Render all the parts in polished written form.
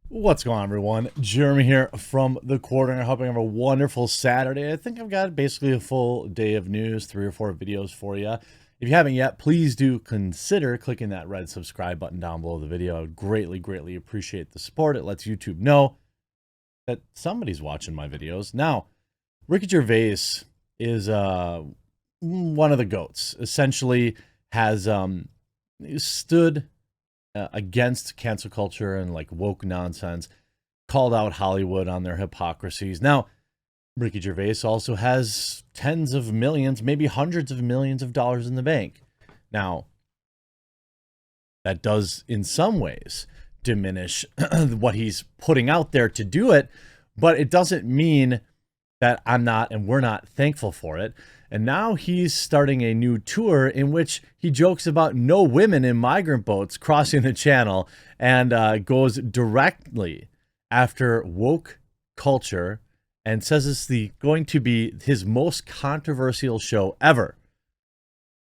What's going on, everyone? Jeremy here from The Quartering. I hope you have a wonderful Saturday. I think I've got basically a full day of news, 3 or 4 videos for you. If you haven't yet, please do consider clicking that red subscribe button down below the video. I would greatly appreciate the support. It lets YouTube know that somebody's watching my videos. Now, Ricky Gervais is one of the GOATs. Essentially has stood against cancel culture and like woke nonsense, called out Hollywood on their hypocrisies. Now, Ricky Gervais also has tens of millions, maybe hundreds of millions of dollars in the bank. Now, that does in some ways diminish what he's putting out there to do it, but it doesn't mean that I'm not and we're not thankful for it. And now he's starting a new tour in which he jokes about no women in migrant boats crossing the channel and goes directly after woke culture and says it's going to be his most controversial show ever.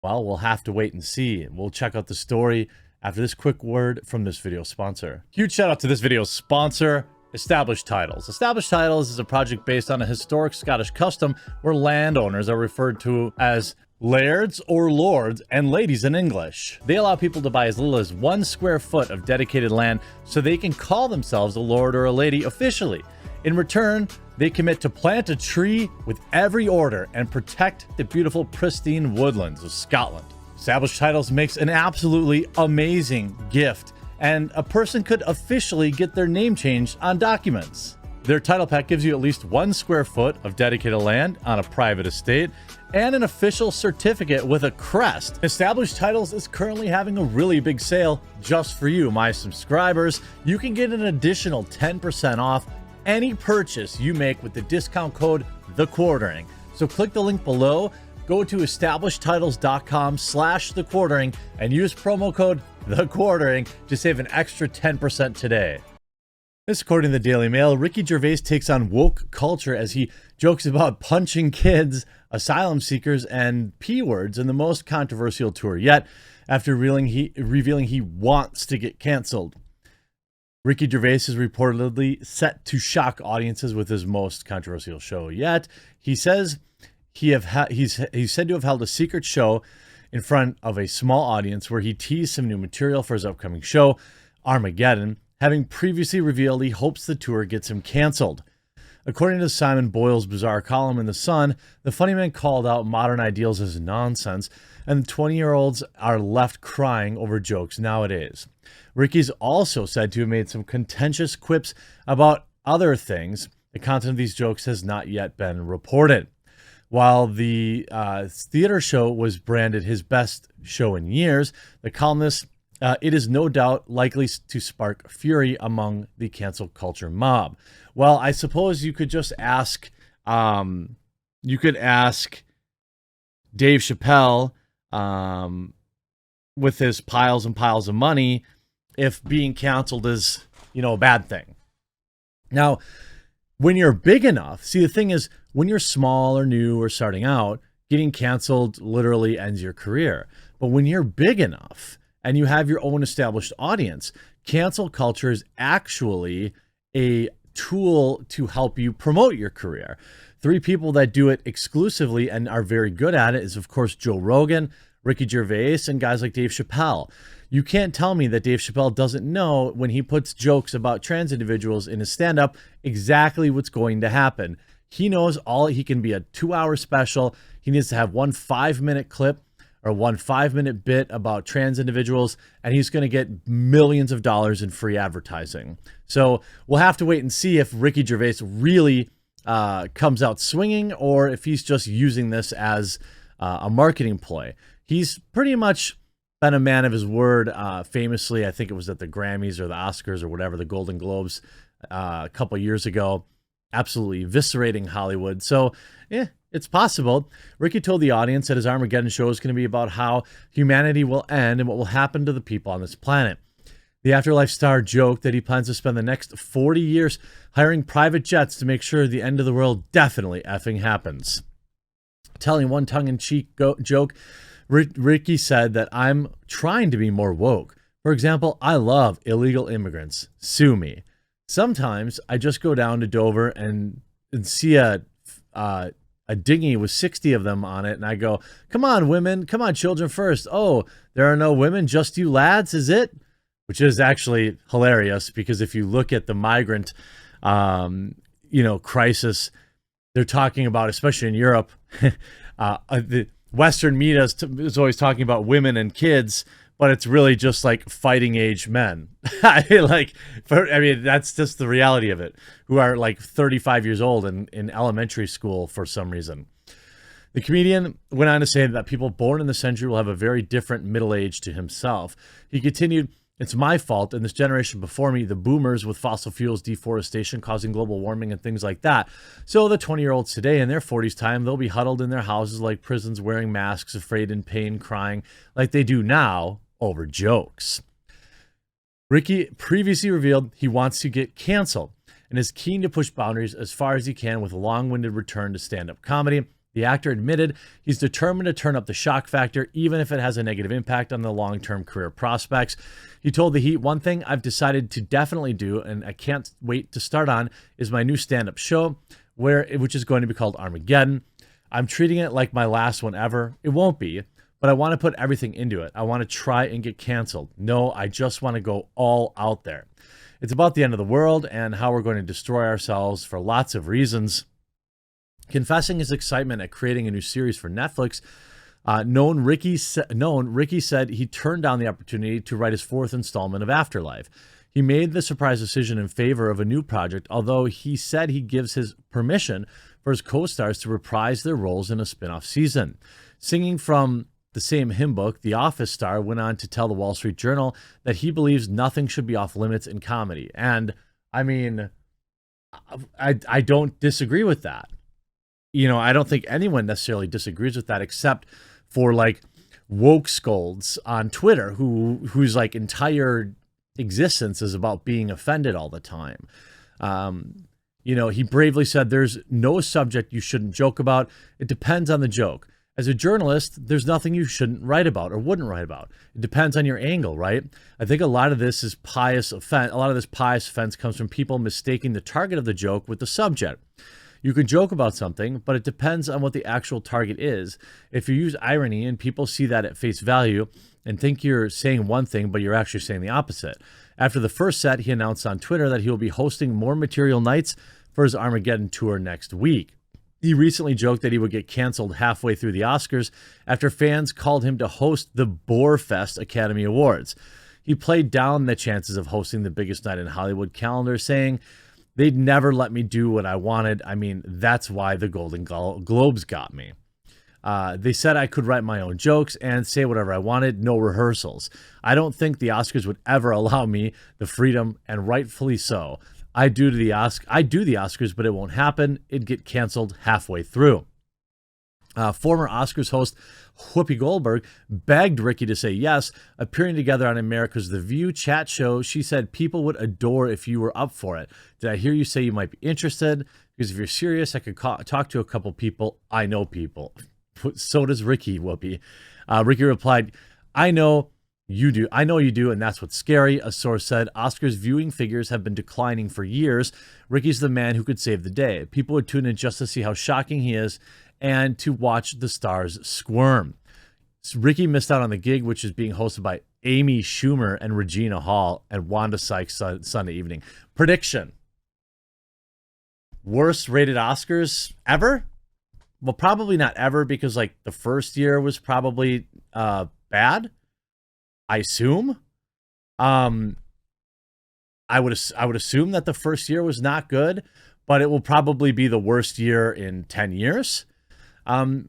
Well, we'll have to wait and see. We'll check out the story after this quick word from this video sponsor. Huge shout out to this video's sponsor, Established Titles. Established Titles is a project based on a historic Scottish custom where landowners are referred to as lairds or lords and ladies in English. They allow people to buy as little as 1 square foot of dedicated land so they can call themselves a lord or a lady officially. In return, they commit to plant a tree with every order and protect the beautiful pristine woodlands of Scotland. Established Titles makes an absolutely amazing gift, and a person could officially get their name changed on documents. Their title pack gives you at least 1 square foot of dedicated land on a private estate and an official certificate with a crest. Established Titles is currently having a really big sale just for you, my subscribers. You can get an additional 10% off any purchase you make with the discount code TheQuartering. So click the link below, go to establishedtitles.com/thequartering and use promo code TheQuartering to save an extra 10% today. This, according to the Daily Mail, Ricky Gervais takes on woke culture as he jokes about punching kids, asylum seekers, and P-words in the most controversial tour yet, after revealing he wants to get canceled. Ricky Gervais is reportedly set to shock audiences with his most controversial show yet. He says he's said to have held a secret show in front of a small audience where he teased some new material for his upcoming show, Armageddon, having previously revealed he hopes the tour gets him canceled. According to Simon Boyle's bizarre column in The Sun, the funny man called out modern ideals as nonsense, and the 20-year-olds are left crying over jokes nowadays. Ricky's also said to have made some contentious quips about other things. The content of these jokes has not yet been reported. While the theater show was branded his best show in years, the columnist, it is no doubt likely to spark fury among the cancel culture mob. Well, I suppose you could just ask, Dave Chappelle, with his piles and piles of money, if being canceled is, a bad thing. Now, when you're big enough, see, the thing is, when you're small or new or starting out, getting canceled literally ends your career. But when you're big enough and you have your own established audience, cancel culture is actually a tool to help you promote your career. 3 people that do it exclusively and are very good at it is, of course, Joe Rogan, Ricky Gervais, and guys like Dave Chappelle. You can't tell me that Dave Chappelle doesn't know when he puts jokes about trans individuals in his stand-up exactly what's going to happen. He knows he can be a 2-hour special. He needs to have 1 5-minute clip or 1 5-minute bit about trans individuals, and he's going to get millions of dollars in free advertising. So we'll have to wait and see if Ricky Gervais really comes out swinging or if he's just using this as a marketing ploy. He's pretty much been a man of his word. Famously, I think it was at the Grammys or the Oscars or whatever, the Golden Globes a couple years ago, absolutely eviscerating Hollywood. So, it's possible. Ricky told the audience that his Armageddon show is going to be about how humanity will end and what will happen to the people on this planet. The Afterlife star joked that he plans to spend the next 40 years hiring private jets to make sure the end of the world definitely effing happens. Telling one tongue-in-cheek joke, Ricky said that I'm trying to be more woke. For example, I love illegal immigrants. Sue me. Sometimes I just go down to Dover and see a dinghy with 60 of them on it, and I go, come on, women, come on, children first. Oh, there are no women, just you lads, is it? Which is actually hilarious, because if you look at the migrant, crisis, they're talking about, especially in Europe, the Western media is always talking about women and kids, but it's really just like fighting age men. That's just the reality of it, who are like 35 years old in elementary school for some reason. The comedian went on to say that people born in the century will have a very different middle age to himself. He continued, it's my fault and this generation before me, the boomers with fossil fuels, deforestation, causing global warming and things like that. So the 20-year-olds today in their 40s time, they'll be huddled in their houses like prisons, wearing masks, afraid, in pain, crying like they do now over jokes. Ricky previously revealed he wants to get canceled and is keen to push boundaries as far as he can with a long-winded return to stand-up comedy. The actor admitted he's determined to turn up the shock factor, even if it has a negative impact on the long-term career prospects. He told The Heat, one thing I've decided to definitely do, and I can't wait to start on, is my new stand-up show, which is going to be called Armageddon. I'm treating it like my last one ever. It won't be, but I want to put everything into it. I want to try and get canceled. No, I just want to go all out there. It's about the end of the world and how we're going to destroy ourselves for lots of reasons. Confessing his excitement at creating a new series for Netflix, Ricky said he turned down the opportunity to write his fourth installment of Afterlife. He made the surprise decision in favor of a new project, although he said he gives his permission for his co-stars to reprise their roles in a spin-off season. Singing from the same hymn book, The Office star went on to tell the Wall Street Journal that he believes nothing should be off limits in comedy. And I mean, I don't disagree with that. I don't think anyone necessarily disagrees with that, except for like woke scolds on Twitter whose like entire existence is about being offended all the time. He bravely said, there's no subject you shouldn't joke about. It depends on the joke. As a journalist, there's nothing you shouldn't write about or wouldn't write about. It depends on your angle, right? I think a lot of this is pious offense. A lot of this pious offense comes from people mistaking the target of the joke with the subject. You can joke about something, but it depends on what the actual target is. If you use irony and people see that at face value and think you're saying one thing, but you're actually saying the opposite. After the first set, he announced on Twitter that he will be hosting more material nights for his Armageddon tour next week. He recently joked that he would get canceled halfway through the Oscars after fans called him to host the Borefest Academy Awards. He played down the chances of hosting the biggest night in Hollywood calendar, saying, they'd never let me do what I wanted. I mean, that's why the Golden Globes got me. They said I could write my own jokes and say whatever I wanted, no rehearsals. I don't think the Oscars would ever allow me the freedom, and rightfully so. I do the Oscars, but it won't happen. It'd get canceled halfway through. Former Oscars host Whoopi Goldberg begged Ricky to say yes, appearing together on America's The View chat show. She said people would adore if you were up for it. Did I hear you say you might be interested? Because if you're serious, I could talk to a couple people. I know people. So does Ricky, Whoopi. Ricky replied, I know you do. I know you do, and that's what's scary. A source said Oscars viewing figures have been declining for years. Ricky's the man who could save the day. People would tune in just to see how shocking he is and to watch the stars squirm. Ricky missed out on the gig, which is being hosted by Amy Schumer and Regina Hall and Wanda Sykes Sunday evening. Prediction. Worst rated Oscars ever? Well, probably not ever, because like the first year was probably bad, I assume. I would assume that the first year was not good, but it will probably be the worst year in 10 years. I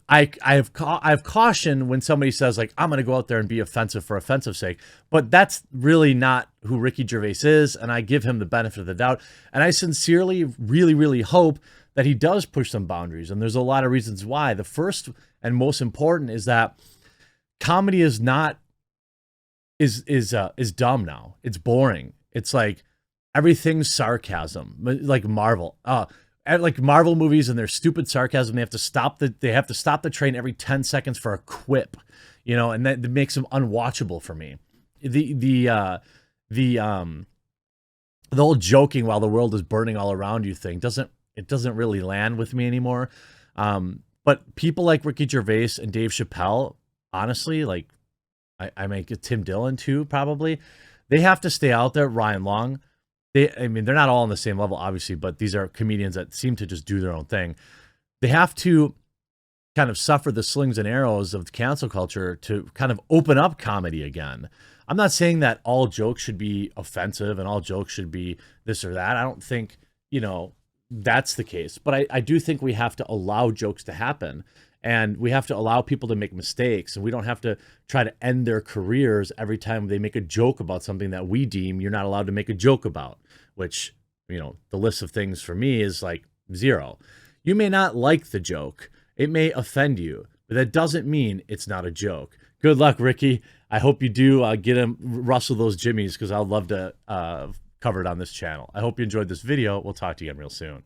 have caution when somebody says like, I'm going to go out there and be offensive for offensive sake, but that's really not who Ricky Gervais is. And I give him the benefit of the doubt. And I sincerely, really, really hope that he does push some boundaries. And there's a lot of reasons why. The first and most important is that comedy is dumb now. It's boring. It's like everything's sarcasm, like Marvel. Like Marvel movies and their stupid sarcasm, they have to stop the train every 10 seconds for a quip, and that makes them unwatchable for me. the whole joking while the world is burning all around you thing doesn't really land with me anymore. But people like Ricky Gervais and Dave Chappelle, honestly, like I make it Tim Dillon too, probably. They have to stay out there. Ryan Long. I mean, they're not all on the same level, obviously, but these are comedians that seem to just do their own thing. They have to kind of suffer the slings and arrows of the cancel culture to kind of open up comedy again. I'm not saying that all jokes should be offensive and all jokes should be this or that. I don't think, that's the case. But I do think we have to allow jokes to happen, and we have to allow people to make mistakes, and we don't have to try to end their careers every time they make a joke about something that we deem you're not allowed to make a joke about, which, the list of things for me is like 0. You may not like the joke. It may offend you, but that doesn't mean it's not a joke. Good luck, Ricky. I hope you do get him, rustle those jimmies, because I'd love to cover it on this channel. I hope you enjoyed this video. We'll talk to you again real soon.